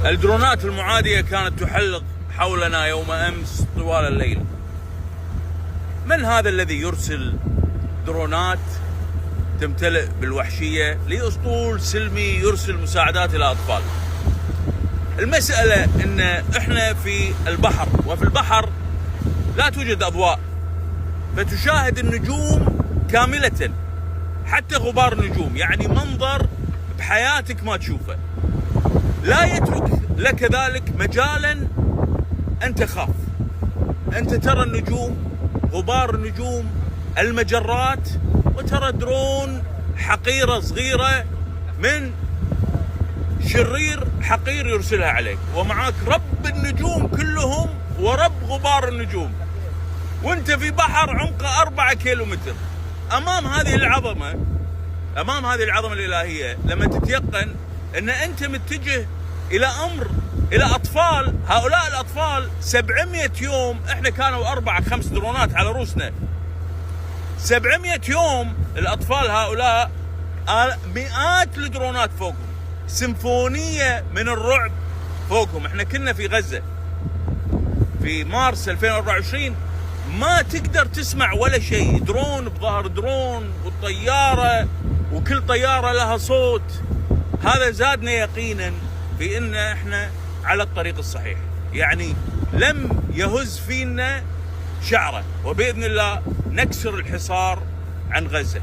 الدرونات المعادية كانت تحلق حولنا يوم أمس طوال الليل. من هذا الذي يرسل درونات تمتلئ بالوحشية لأسطول سلمي يرسل مساعدات إلى أطفال؟ المسألة إن إحنا في البحر، وفي البحر لا توجد أضواء، فتشاهد النجوم كاملة، حتى غبار النجوم، يعني منظر بحياتك ما تشوفه. لا يترك لك ذلك مجالا أن تخاف. أنت ترى النجوم، غبار النجوم، المجرات، وترى درون حقيرة صغيرة من شرير حقير يرسلها عليك، ومعاك رب النجوم كلهم ورب غبار النجوم، وانت في بحر عمقه 4 كيلومتر. امام هذه العظمة الإلهية، لما تتيقن ان انت متجه الى امر، الى اطفال، هؤلاء الاطفال 700 يوم، احنا كانوا 4-5 درونات على روسنا، 700 يوم الاطفال هؤلاء، مئات الدرونات فوقهم، سيمفونية من الرعب فوقهم. احنا كنا في غزة في مارس 2024، ما تقدر تسمع ولا شيء، درون بظهر درون، والطيارة وكل طيارة لها صوت. هذا زادنا يقينا في ان احنا على الطريق الصحيح، يعني لم يهز فينا شعرة، وبإذن الله نكسر الحصار عن غزة.